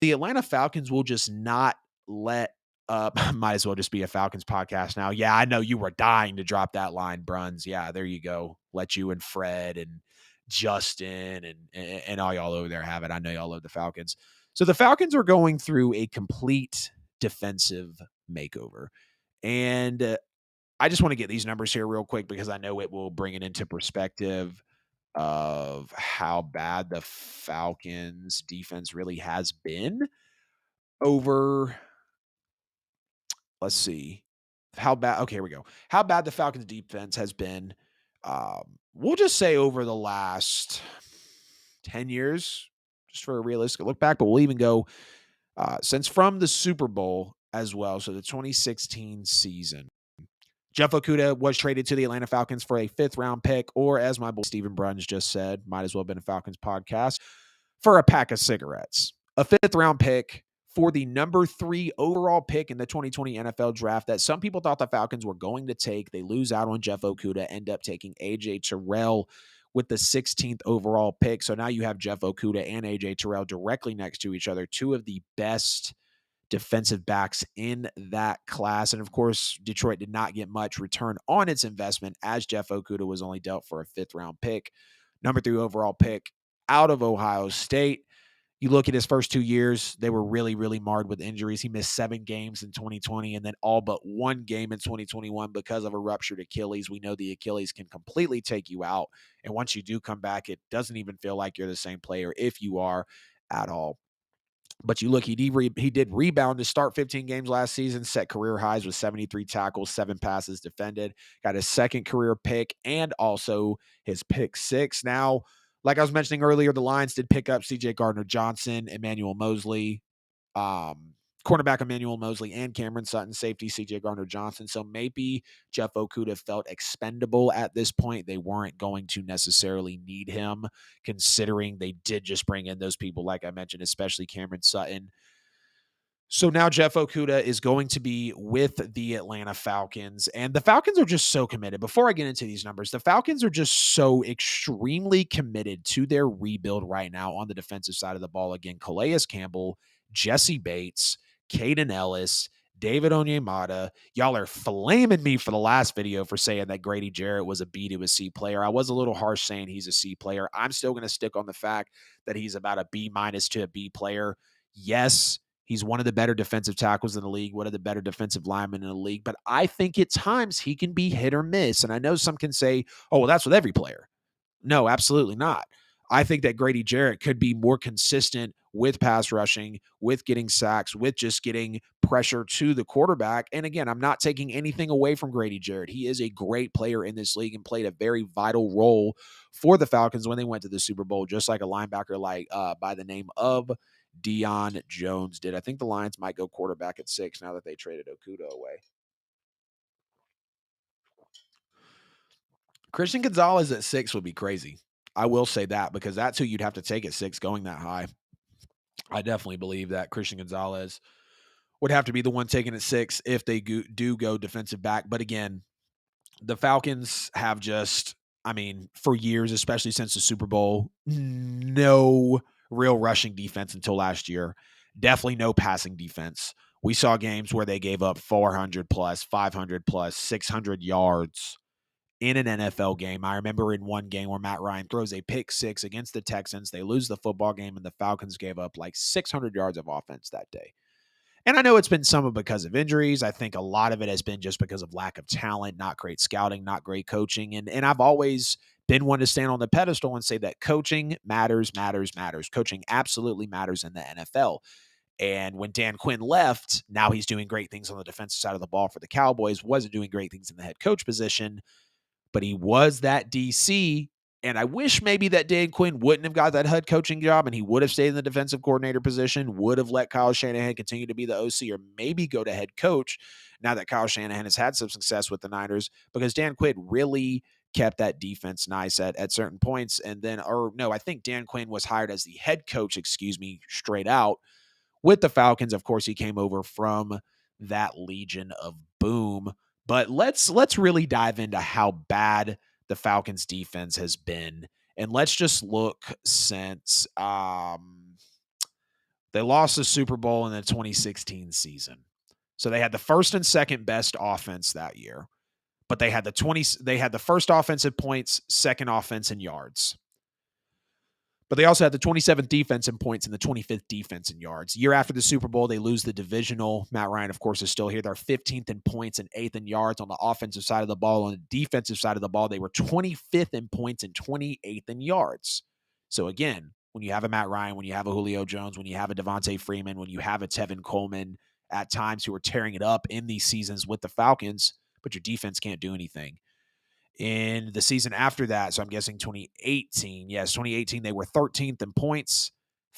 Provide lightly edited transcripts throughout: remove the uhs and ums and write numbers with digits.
the Atlanta Falcons will just not let up. Might as well just be a Falcons podcast now. Yeah, I know you were dying to drop that line, Bruns. Yeah, there you go. Let you and Fred and Justin and all y'all over there have it. I know y'all love the Falcons. So the Falcons are going through a complete defensive makeover. And I just want to get these numbers here real quick because I know it will bring it into perspective of how bad the Falcons defense really has been over, let's see, how bad. Okay, here we go. How bad the Falcons defense has been. We'll just say over the last 10 years, just for a realistic look back, but we'll even go since from the Super Bowl as well. So the 2016 season. Jeff Okudah was traded to the Atlanta Falcons for a 5th-round pick, or as my boy Stephen Bruns just said, might as well have been a Falcons podcast, for a pack of cigarettes. A 5th-round pick for the number 3 overall pick in the 2020 NFL draft that some people thought the Falcons were going to take. They lose out on Jeff Okudah, end up taking A.J. Terrell with the 16th overall pick. So now you have Jeff Okudah and A.J. Terrell directly next to each other, two of the best defensive backs in that class. And of course, Detroit did not get much return on its investment as Jeff Okudah was only dealt for a 5th-round pick, number 3 overall pick out of Ohio State. You look at his first 2 years, they were really, really marred with injuries. He missed 7 games in 2020 and then all but 1 game in 2021 because of a ruptured Achilles. We know the Achilles can completely take you out. And once you do come back, it doesn't even feel like you're the same player if you are at all. But you look, he did rebound to start 15 games last season, set career highs with 73 tackles, 7 passes defended, got his 2nd career pick and also his pick 6. Now, like I was mentioning earlier, the Lions did pick up C.J. Gardner-Johnson, Emmanuel Mosley, cornerback Emmanuel Mosley, and Cameron Sutton, safety C.J. Gardner-Johnson. So maybe Jeff Okudah felt expendable at this point. They weren't going to necessarily need him, considering they did just bring in those people, like I mentioned, especially Cameron Sutton. So now Jeff Okudah is going to be with the Atlanta Falcons, and the Falcons are just so committed. Before I get into these numbers, the Falcons are just so extremely committed to their rebuild right now on the defensive side of the ball. Again, Calais Campbell, Jessie Bates, Kaden Elliss, David Onyemata. Y'all are flaming me for the last video for saying that Grady Jarrett was a B to a C player. I was a little harsh saying he's a C player. I'm still going to stick on the fact that he's about a B- to a B player. Yes, he's one of the better defensive tackles in the league, one of the better defensive linemen in the league. But I think at times he can be hit or miss. And I know some can say, oh, well, that's with every player. No, absolutely not. I think that Grady Jarrett could be more consistent with pass rushing, with getting sacks, with just getting pressure to the quarterback. And again, I'm not taking anything away from Grady Jarrett. He is a great player in this league and played a very vital role for the Falcons when they went to the Super Bowl, just like a linebacker by the name of Deion Jones did. I think the Lions might go quarterback at 6 now that they traded Okudah away. Christian Gonzalez at 6 would be crazy. I will say that because that's who you'd have to take at 6 going that high. I definitely believe that Christian Gonzalez would have to be the one taken at 6 if they do go defensive back. But again, the Falcons have just, I mean, for years, especially since the Super Bowl, no real rushing defense until last year. Definitely no passing defense. We saw games where they gave up 400 plus, 500 plus, 600 yards in an NFL game. I remember in one game where Matt Ryan throws a pick 6 against the Texans. They lose the football game, and the Falcons gave up like 600 yards of offense that day. And I know it's been some because of injuries. I think a lot of it has been just because of lack of talent, not great scouting, not great coaching. And I've always been one to stand on the pedestal and say that coaching matters. Coaching absolutely matters in the NFL. And when Dan Quinn left, now he's doing great things on the defensive side of the ball for the Cowboys, wasn't doing great things in the head coach position, but he was that DC. And I wish maybe that Dan Quinn wouldn't have got that head coaching job and he would have stayed in the defensive coordinator position, would have let Kyle Shanahan continue to be the OC or maybe go to head coach now that Kyle Shanahan has had some success with the Niners, because Dan Quinn really kept that defense nice at certain points. And then, or no, I think Dan Quinn was hired as the head coach, straight out with the Falcons. Of course, he came over from that Legion of Boom. But let's really dive into how bad the Falcons defense has been. And let's just look since They lost the Super Bowl in the 2016 season. So they had the first and second best offense that year, but they had the first offensive points, second offense in yards. But they also had the 27th defense in points and the 25th defense in yards. Year after the Super Bowl, they lose the divisional. Matt Ryan, of course, is still here. They're 15th in points and 8th in yards on the offensive side of the ball. On the defensive side of the ball, they were 25th in points and 28th in yards. So again, when you have a Matt Ryan, when you have a Julio Jones, when you have a Devontae Freeman, when you have a Tevin Coleman at times who are tearing it up in these seasons with the Falcons, but your defense can't do anything. In the season after that, so I'm guessing 2018. Yes, 2018, they were 13th in points,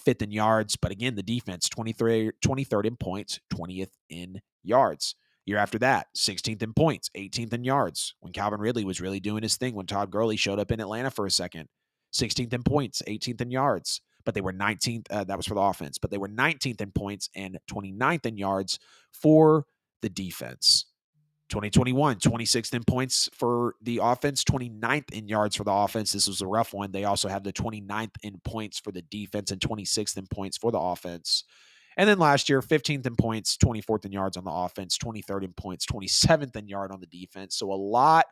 5th in yards. But again, the defense, 23rd in points, 20th in yards. Year after that, 16th in points, 18th in yards. When Calvin Ridley was really doing his thing, when Todd Gurley showed up in Atlanta for a second, 16th in points, 18th in yards. But they were 19th. That was for the offense. But they were 19th in points and 29th in yards for the defense. 2021, 26th in points for the offense, 29th in yards for the offense. This was a rough one. They also have the 29th in points for the defense and 26th in points for the offense. And then last year, 15th in points, 24th in yards on the offense, 23rd in points, 27th in yard on the defense. So a lot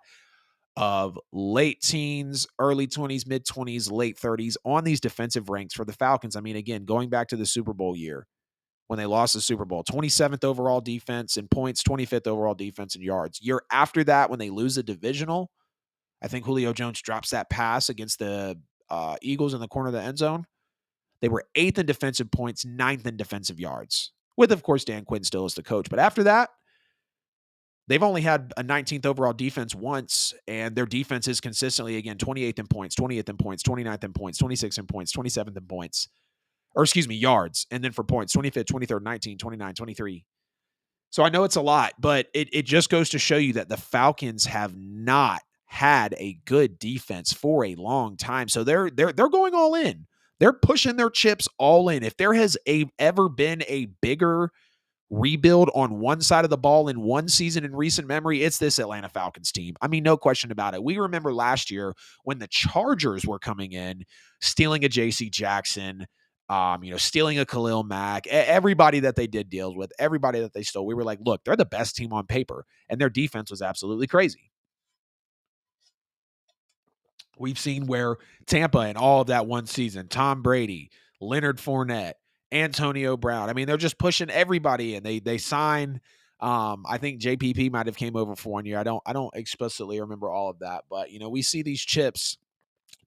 of late teens, early 20s, mid 20s, late 30s on these defensive ranks for the Falcons. I mean, again, going back to the Super Bowl year, when they lost the Super Bowl, 27th overall defense in points, 25th overall defense in yards. Year after that, when they lose a divisional, I think Julio Jones drops that pass against the Eagles in the corner of the end zone. They were 8th in defensive points, 9th in defensive yards, with, of course, Dan Quinn still as the coach. But after that, they've only had a 19th overall defense once, and their defense is consistently, again, 28th in points, 20th in points, 29th in points, 26th in points, 27th in points. Or excuse me, yards. And then for points, 25th, 23rd, 19, 29, 23. So I know it's a lot, but it just goes to show you that the Falcons have not had a good defense for a long time. So they're going all in. They're pushing their chips all in. If there has ever been a bigger rebuild on one side of the ball in one season in recent memory, it's this Atlanta Falcons team. I mean, no question about it. We remember last year when the Chargers were coming in, stealing a J.C. Jackson, stealing a Khalil Mack, everybody that they did deals with, everybody that they stole. We were like, look, they're the best team on paper, and their defense was absolutely crazy. We've seen where Tampa and all of that one season, Tom Brady, Leonard Fournette, Antonio Brown. I mean, they're just pushing everybody in. They sign. I think JPP might have came over for 1 year. I don't explicitly remember all of that, but we see these chips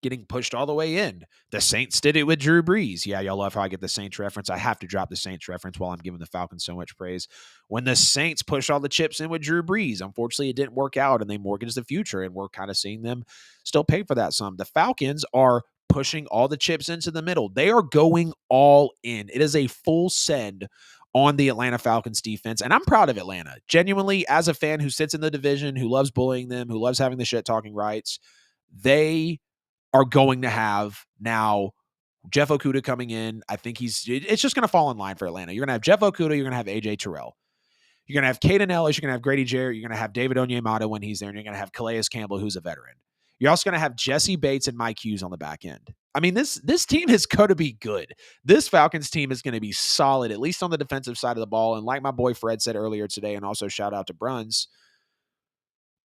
getting pushed all the way in. The Saints did it with Drew Brees. Yeah, y'all love how I get the Saints reference. I have to drop the Saints reference while I'm giving the Falcons so much praise. When the Saints pushed all the chips in with Drew Brees, unfortunately, it didn't work out, and they mortgaged the future, and we're kind of seeing them still pay for that some. The Falcons are pushing all the chips into the middle. They are going all in. It is a full send on the Atlanta Falcons defense, and I'm proud of Atlanta. Genuinely, as a fan who sits in the division, who loves bullying them, who loves having the shit-talking rights, they are going to have now Jeff Okudah coming in. I think it's just going to fall in line for Atlanta. You're going to have Jeff Okudah. You're going to have AJ Terrell. You're going to have Kaden Elliss. You're going to have Grady Jarrett. You're going to have David Onyemata when he's there. And you're going to have Calais Campbell, who's a veteran. You're also going to have Jessie Bates and Mike Hughes on the back end. I mean, this team is going to be good. This Falcons team is going to be solid, at least on the defensive side of the ball. And like my boy Fred said earlier today, and also shout out to Bruns,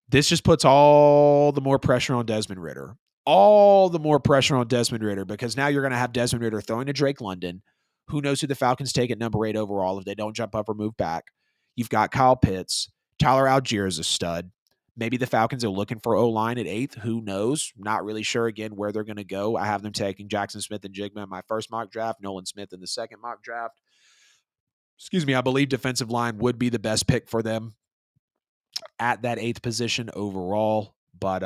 this just puts all the more pressure on Desmond Ridder. All the more pressure on Desmond Ridder, because now you're going to have Desmond Ridder throwing to Drake London. Who knows who the Falcons take at number 8 overall if they don't jump up or move back. You've got Kyle Pitts. Tyler Algier is a stud. Maybe the Falcons are looking for O-line at 8th. Who knows? Not really sure, again, where they're going to go. I have them taking Jackson Smith and Jigma in my first mock draft, Nolan Smith in the second mock draft. Excuse me, I believe defensive line would be the best pick for them at that 8th position overall. But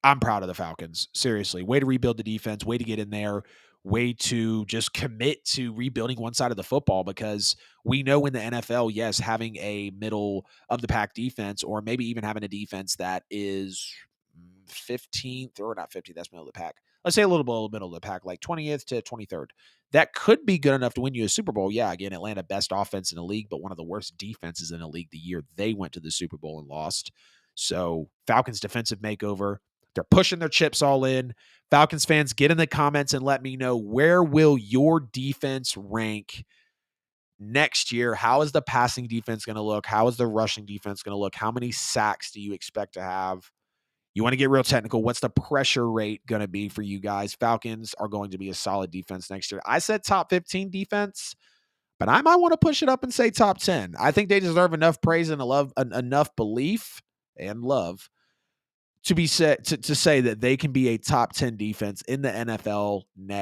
I'm proud of the Falcons. Seriously, way to rebuild the defense, way to get in there, way to just commit to rebuilding one side of the football, because we know in the NFL, yes, having a middle of the pack defense, or maybe even having a defense that is 15th, or not 15th, that's middle of the pack. Let's say a little bit middle of the pack, like 20th to 23rd. That could be good enough to win you a Super Bowl. Yeah, again, Atlanta, best offense in the league, but one of the worst defenses in the league the year they went to the Super Bowl and lost. So Falcons defensive makeover. They're pushing their chips all in. Falcons fans, get in the comments and let me know, where will your defense rank next year, how is the passing defense going to look? How is the rushing defense going to look? How many sacks do you expect to have? You want to get real technical. What's the pressure rate going to be for you guys? Falcons are going to be a solid defense next year. I said top 15 defense, but I might want to push it up and say top 10. I think they deserve enough praise and enough belief and love to be set to say that they can be a top 10 defense in the NFL next